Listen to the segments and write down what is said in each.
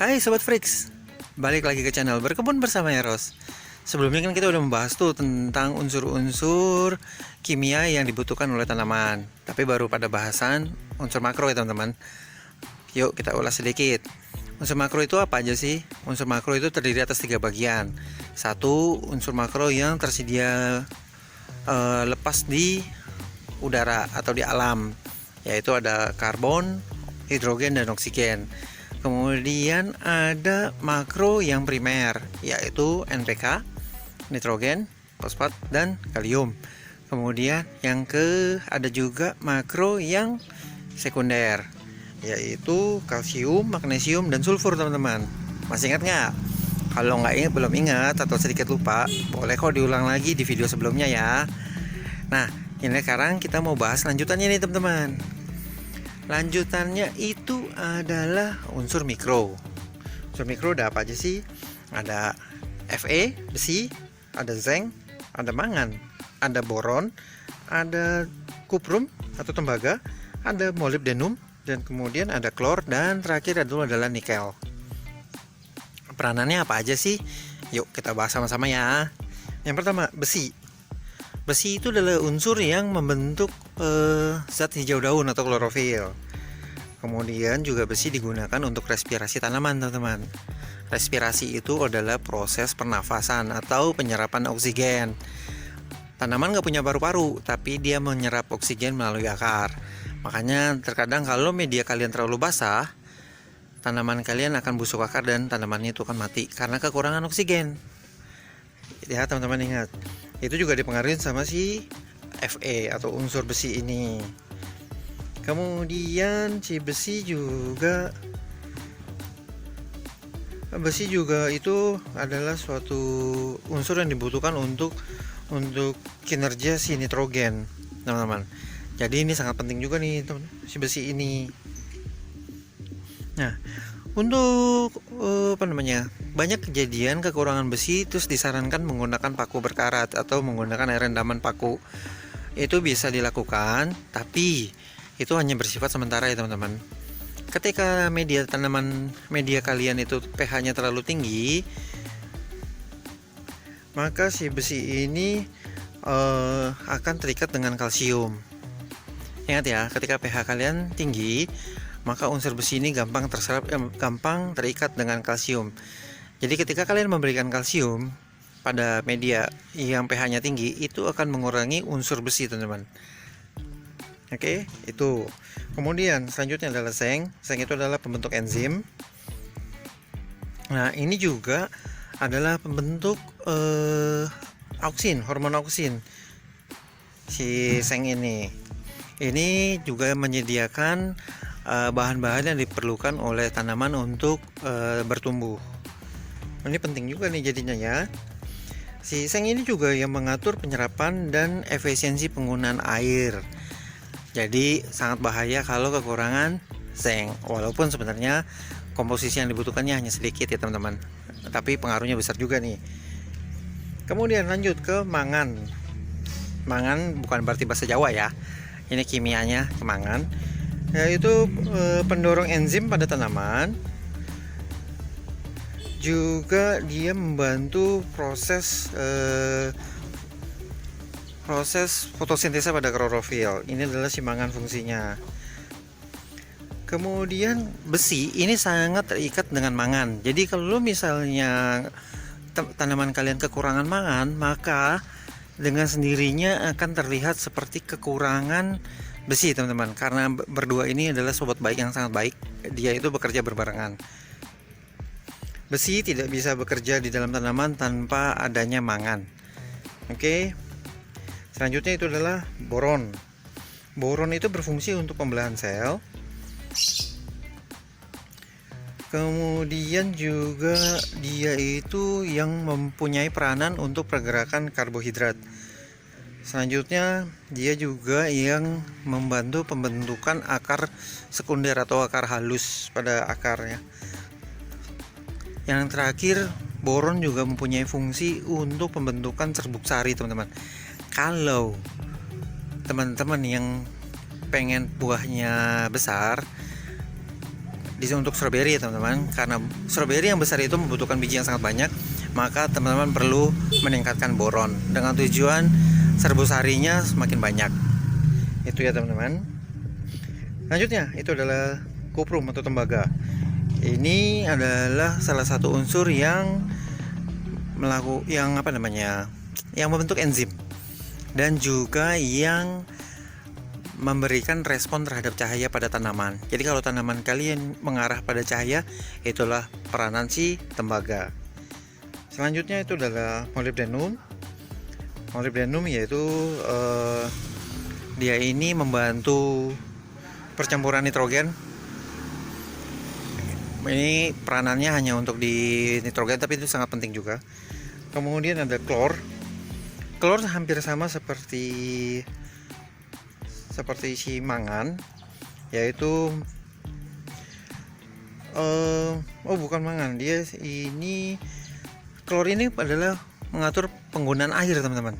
Hai Sobat Freaks, balik lagi ke channel Berkebun bersama Eros. Sebelumnya kan kita udah membahas tuh tentang unsur-unsur kimia yang dibutuhkan oleh tanaman. Tapi baru pada bahasan unsur makro ya teman-teman. Yuk kita ulas sedikit. Unsur makro itu apa aja sih? Unsur makro itu terdiri atas 3 bagian. Satu, unsur makro yang tersedia lepas di udara atau di alam, yaitu ada karbon, hidrogen, dan oksigen. Kemudian ada makro yang primer, yaitu NPK, nitrogen, fosfat, dan kalium. Kemudian ada juga makro yang sekunder, yaitu kalsium, magnesium, dan sulfur teman-teman. Masih ingat nggak? Kalau belum ingat atau sedikit lupa, boleh kok diulang lagi di video sebelumnya ya. Nah, ini sekarang kita mau bahas lanjutannya nih teman-teman. Lanjutannya itu adalah unsur mikro. Unsur mikro ada apa aja sih? Ada Fe, besi, ada zinc, ada mangan, ada boron, ada kuprum atau tembaga, ada molybdenum, dan kemudian ada klor, dan terakhir adalah nikel. Peranannya apa aja sih? Yuk kita bahas sama-sama ya. Yang pertama, besi. Besi itu adalah unsur yang membentuk zat hijau daun atau klorofil. Kemudian juga besi digunakan untuk respirasi tanaman, teman-teman. Respirasi itu adalah proses pernafasan atau penyerapan oksigen. Tanaman nggak punya paru-paru, tapi dia menyerap oksigen melalui akar. Makanya terkadang kalau media kalian terlalu basah, tanaman kalian akan busuk akar dan tanamannya itu akan mati karena kekurangan oksigen. Ya teman-teman ingat, itu juga dipengaruhi sama si Fe atau unsur besi ini. Kemudian si besi juga itu adalah suatu unsur yang dibutuhkan untuk kinerja si nitrogen, teman-teman. Jadi ini sangat penting juga nih si besi ini. Nah, untuk banyak kejadian kekurangan besi, terus disarankan menggunakan paku berkarat atau menggunakan air rendaman paku. Itu bisa dilakukan, tapi itu hanya bersifat sementara ya teman-teman. Ketika media kalian itu pH-nya terlalu tinggi, maka si besi ini akan terikat dengan kalsium. Ingat ya, ketika pH kalian tinggi, maka unsur besi ini gampang terikat dengan kalsium. Jadi ketika kalian memberikan kalsium pada media yang pH-nya tinggi, itu akan mengurangi unsur besi, teman-teman. Oke, itu. Kemudian selanjutnya adalah zinc. Zinc itu adalah pembentuk enzim. Nah, ini juga adalah pembentuk auksin, hormon auksin. Si zinc ini juga menyediakan bahan-bahan yang diperlukan oleh tanaman untuk bertumbuh. Ini penting juga nih jadinya ya. Si zinc ini juga yang mengatur penyerapan dan efisiensi penggunaan air. Jadi sangat bahaya kalau kekurangan zinc. Walaupun sebenarnya komposisi yang dibutuhkannya hanya sedikit ya teman-teman, tapi pengaruhnya besar juga nih. Kemudian lanjut ke mangan. Mangan bukan berarti bahasa Jawa ya. Ini kimianya mangan, yaitu pendorong enzim pada tanaman. Juga dia membantu proses fotosintesa pada klorofil. Ini adalah simangan fungsinya. Kemudian besi ini sangat terikat dengan mangan. Jadi kalau misalnya tanaman kalian kekurangan mangan, maka dengan sendirinya akan terlihat seperti kekurangan besi, teman-teman. Karena berdua ini adalah sobat baik yang sangat baik. Dia itu bekerja berbarengan. Besi tidak bisa bekerja di dalam tanaman tanpa adanya mangan. Oke. Selanjutnya itu adalah boron. Boron itu berfungsi untuk pembelahan sel. Kemudian juga dia itu yang mempunyai peranan untuk pergerakan karbohidrat. Selanjutnya dia juga yang membantu pembentukan akar sekunder atau akar halus pada akarnya. Yang terakhir, boron juga mempunyai fungsi untuk pembentukan serbuk sari, teman-teman. Kalau teman-teman yang pengen buahnya besar, untuk stroberi ya teman-teman, karena stroberi yang besar itu membutuhkan biji yang sangat banyak, maka teman-teman perlu meningkatkan boron dengan tujuan serbu sarinya semakin banyak. Itu ya teman-teman. Selanjutnya itu adalah kuprum atau tembaga. Ini adalah salah satu unsur yang yang membentuk enzim dan juga yang memberikan respon terhadap cahaya pada tanaman. Jadi kalau tanaman kalian mengarah pada cahaya, itulah peranan si tembaga. Selanjutnya itu adalah molybdenum. Molybdenum yaitu dia ini membantu percampuran nitrogen. Ini peranannya hanya untuk di nitrogen, tapi itu sangat penting juga. Kemudian ada klor. Klor hampir sama seperti si mangan, yaitu bukan mangan, dia ini klor ini adalah mengatur penggunaan air teman-teman.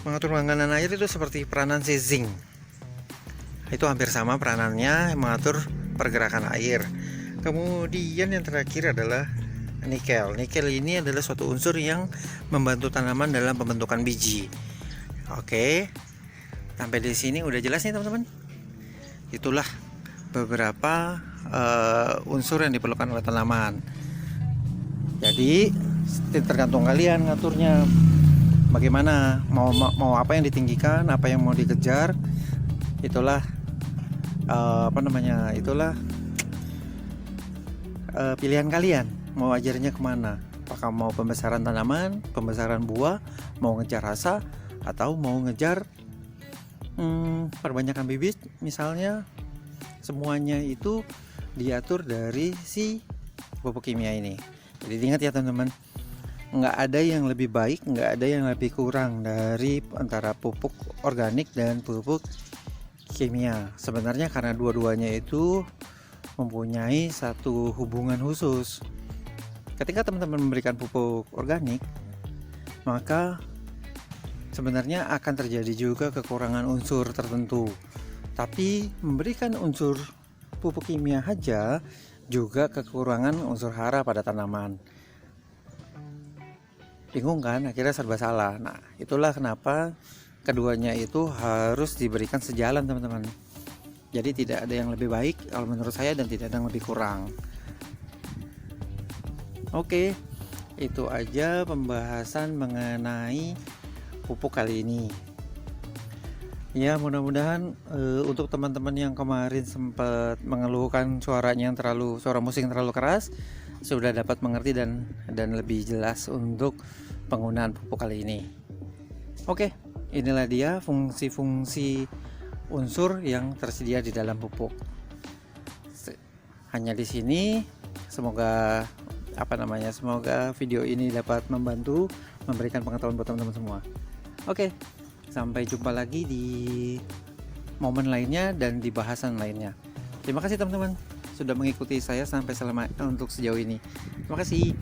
Mengatur penggunaan air itu seperti peranan si zinc, itu hampir sama peranannya, mengatur pergerakan air. Kemudian yang terakhir adalah nikel. Nikel ini adalah suatu unsur yang membantu tanaman dalam pembentukan biji. Oke. Sampai di sini udah jelas nih teman-teman. Itulah beberapa unsur yang diperlukan oleh tanaman. Jadi tergantung kalian ngaturnya. Bagaimana mau apa yang ditinggikan, apa yang mau dikejar. Itulah itulah pilihan kalian. Mau ajarnya kemana? Apakah mau pembesaran tanaman, pembesaran buah, mau ngejar rasa, atau mau ngejar perbanyakan bibit misalnya. Semuanya itu diatur dari si pupuk kimia ini. Jadi ingat ya teman-teman, nggak ada yang lebih baik, nggak ada yang lebih kurang dari antara pupuk organik dan pupuk kimia. Sebenarnya karena dua-duanya itu mempunyai satu hubungan khusus. Ketika teman-teman memberikan pupuk organik, maka sebenarnya akan terjadi juga kekurangan unsur tertentu. Tapi memberikan unsur pupuk kimia saja juga kekurangan unsur hara pada tanaman. Bingung kan? Akhirnya serba salah. Nah, itulah kenapa keduanya itu harus diberikan sejalan teman-teman. Jadi tidak ada yang lebih baik kalau menurut saya, dan tidak ada yang lebih kurang. Oke, itu aja pembahasan mengenai pupuk kali ini. Ya, mudah-mudahan untuk teman-teman yang kemarin sempat mengeluhkan suara musik yang terlalu keras, sudah dapat mengerti dan lebih jelas untuk penggunaan pupuk kali ini. Oke, inilah dia fungsi-fungsi unsur yang tersedia di dalam pupuk. Hanya di sini, semoga video ini dapat membantu memberikan pengetahuan buat teman-teman semua. Oke, sampai jumpa lagi di momen lainnya dan di bahasan lainnya. Terima kasih teman-teman sudah mengikuti saya sampai untuk sejauh ini. Terima kasih.